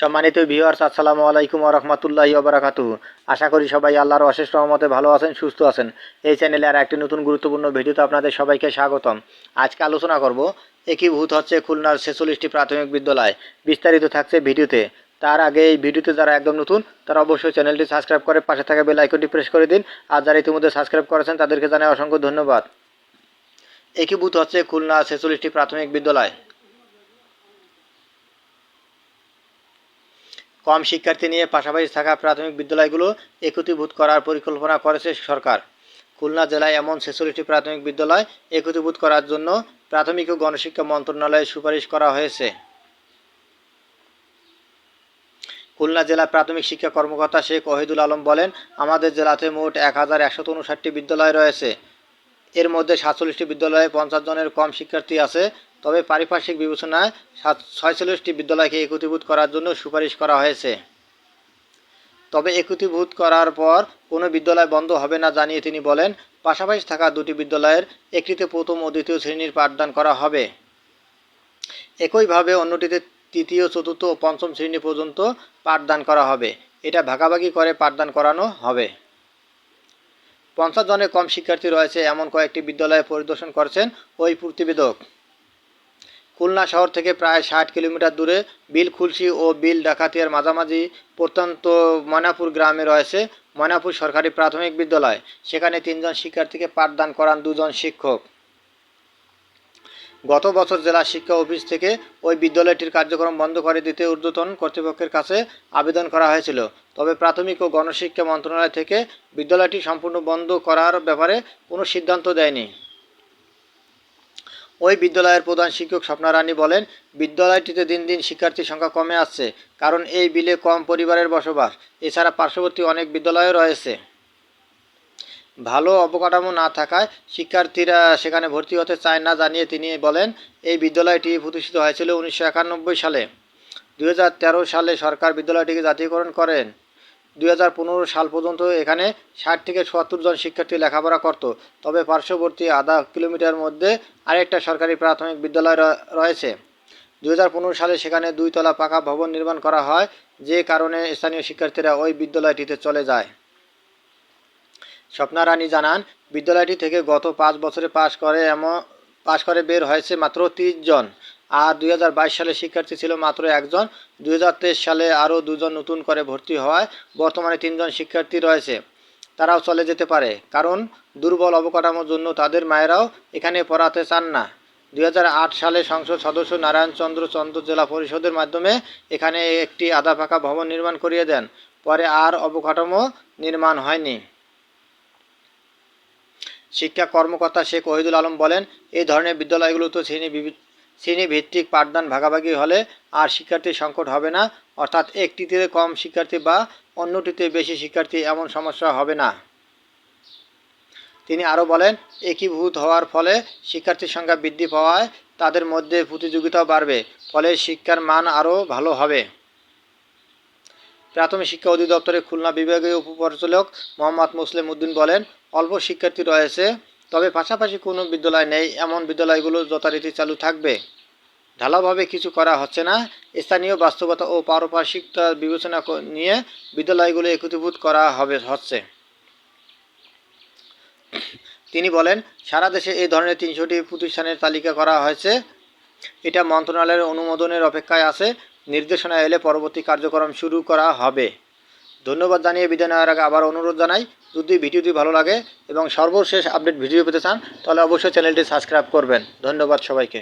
সম্মানিত ভিউয়ার্স, আসসালামু আলাইকুম ওয়া রাহমাতুল্লাহি ওয়া বারাকাতুহু। আশা করি সবাই আল্লাহর অশেষ রহমতে ভালো আছেন, সুস্থ আছেন। এই চ্যানেলে আর একটি নতুন গুরুত্বপূর্ণ ভিডিওতে আপনাদের সবাইকে স্বাগতম। আজকে আলোচনা করব একীভূত হচ্ছে খুলনার 46টি প্রাথমিক বিদ্যালয়। বিস্তারিত থাকছে ভিডিওতে। তার আগে এই ভিডিওতে যারা একদম নতুন তারা অবশ্যই চ্যানেলটি সাবস্ক্রাইব করে পাশে থাকা বেল আইকনটি প্রেস করে দিন। আর যারা ইতিমধ্যে সাবস্ক্রাইব করেছেন তাদেরকে জানাই অসংখ্য ধন্যবাদ। একীভূত হচ্ছে খুলনা 46টি প্রাথমিক বিদ্যালয়। কম শিক্ষার্থী নিয়ে পাশাপাশি থাকা প্রাথমিক বিদ্যালয়গুলো একীভূত করার পরিকল্পনা করেছে সরকার। খুলনা জেলায় এমন 46টি প্রাথমিক বিদ্যালয় একীভূত করার জন্য প্রাথমিক ও গণশিক্ষা মন্ত্রণালয়ে সুপারিশ করা হয়েছে। খুলনা জেলা প্রাথমিক শিক্ষা কর্মকর্তা শেখ ওহিদুল আলম বলেন, আমাদের জেলাতে মোট 1159টি বিদ্যালয় রয়েছে। এর মধ্যে 47টি বিদ্যালয়ে 50 জনের কম শিক্ষার্থী আছে। তবে পারিপার্শ্বিক বিবেচনায় 46টি বিদ্যালয়কে একীভূত করার জন্য সুপারিশ করা হয়েছে। তবে একীভূত করার পর কোনো বিদ্যালয় বন্ধ হবে না জানিয়ে তিনি বলেন, পাশাপাশি থাকা দুটি বিদ্যালয়ের একটিতে প্রথম ও দ্বিতীয় শ্রেণীর পাঠদান করা হবে। একইভাবে অন্যটিতে তৃতীয়, চতুর্থ ও পঞ্চম শ্রেণী পর্যন্ত পাঠদান করা হবে। এটা ভাগাভাগি করে পাঠদান করানো হবে। 50 জনের কম শিক্ষার্থী রয়েছে এমন কয়েকটি বিদ্যালয়ে পরিদর্শন করেছেন ওই প্রতিবেদক। খুলনা শহর থেকে প্রায় 60 কিলোমিটার দূরে বিলখুলশি ও বিল ডাকাতিয়ার মাঝামাঝি প্রত্যন্ত ময়নাপুর গ্রামে রয়েছে ময়নাপুর সরকারি প্রাথমিক বিদ্যালয়। সেখানে 3 জন শিক্ষার্থীকে পাঠদান করান 2 জন শিক্ষক। গত বছর জেলা শিক্ষা অফিস থেকে ওই বিদ্যালয়টির কার্যক্রম বন্ধ করে দিতে ঊর্ধ্বতন কর্তৃপক্ষের কাছে আবেদন করা হয়েছিল। তবে প্রাথমিক ও গণশিক্ষা মন্ত্রণালয় থেকে বিদ্যালয়টি সম্পূর্ণ বন্ধ করার ব্যাপারে কোনো সিদ্ধান্ত দেয়নি। ওই বিদ্যালয়ের প্রধান শিক্ষক স্বপ্না রানী বলেন, বিদ্যালয়টিতে দিন দিন শিক্ষার্থীর সংখ্যা কমে আসছে, কারণ এই বিলে কম পরিবারের বসবাস। এছাড়া পার্শ্ববর্তী অনেক বিদ্যালয়ও রয়েছে। ভালো অবকাঠামো না থাকায় শিক্ষার্থীরা সেখানে ভর্তি হতে চায় না জানিয়ে তিনি বলেন, এই বিদ্যালয়টি প্রতিষ্ঠিত হয়েছিল 1991 সালে। 2013 সালে সরকার বিদ্যালয়টিকে জাতীয়করণ করেন। 2015 সাল পর্যন্ত এখানে 60 থেকে 70 জন শিক্ষার্থী লেখাপড়া করত। তবে পার্শ্ববর্তী আধা কিলোমিটার মধ্যে আরেকটা সরকারি প্রাথমিক বিদ্যালয় রয়েছে। 2015 সালে সেখানে 2 তলা পাকা ভবন নির্মাণ করা হয়, যে কারণে স্থানীয় শিক্ষার্থীরা ওই বিদ্যালয়টিতে চলে যায়। স্বপ্না রানী জানান, বিদ্যালয়টি থেকে গত 5 বছরে পাশ করে বের হয়েছে মাত্র 30 জন। আর 2022 সালে শিক্ষার্থী ছিল মাত্র 1 জন। 2023 সালে আরও 2 জন নতুন করে ভর্তি হওয়ায় বর্তমানে 3 জন শিক্ষার্থী রয়েছে। তারাও চলে যেতে পারে, কারণ দুর্বল অবকাঠামোর জন্য তাদের মায়েরাও এখানে পড়াতে চান না। 2008 সালে সংসদ সদস্য নারায়ণ চন্দ্র জেলা পরিষদের মাধ্যমে এখানে একটি আধা পাকা ভবন নির্মাণ করিয়ে দেন। পরে আর অবকাঠামো নির্মাণ হয়নি। শিক্ষা কর্মকর্তা শেখ ওহিদুল আলম বলেন, এই ধরনের বিদ্যালয়গুলোতে শ্রেণীভিত্তিক পাঠদান ভাগাভাগি হলে আর শিক্ষার্থীর সংকট হবে না, অর্থাৎ একটিতে কম শিক্ষার্থী বা অন্যটিতে বেশি শিক্ষার্থী এমন সমস্যা হবে না। তিনি আরও বলেন, একীভূত হওয়ার ফলে শিক্ষার্থীর সংখ্যা বৃদ্ধি পাওয়ায় তাদের মধ্যে প্রতিযোগিতাও বাড়বে, ফলে শিক্ষার মান আরও ভালো হবে। প্রাথমিক শিক্ষা অধিদপ্তরের খুলনা বিভাগীয় উপপরিচালক মোহাম্মদ মুসলিম উদ্দিন বলেন, অল্প শিক্ষার্থী রয়েছে, তবে পাশাপাশি কোনো বিদ্যালয় নেই এমন বিদ্যালয়গুলো যথারীতি চালু থাকবে। ঢালাওভাবে কিছু করা হচ্ছে না, স্থানীয় বাস্তবতা ও পারিপার্শ্বিকতা বিবেচনা নিয়ে বিদ্যালয়গুলো একীভূত করা হচ্ছে। তিনি বলেন, সারা দেশে এই ধরনের 300টি প্রতিষ্ঠানের তালিকা করা হয়েছে। এটা মন্ত্রণালয়ের অনুমোদনের অপেক্ষায় আছে। নির্দেশনা এলে পরবর্তী কার্যক্রম শুরু করা হবে। ধন্যবাদ জানিয়ে বিদায় নেওয়ার আগে আবার অনুরোধ জানাই, যদি ভিডিওটি ভালো লাগে এবং সর্বশেষ আপডেট ভিডিও পেতে চান তাহলে অবশ্যই চ্যানেলটি সাবস্ক্রাইব করবেন। ধন্যবাদ সবাইকে।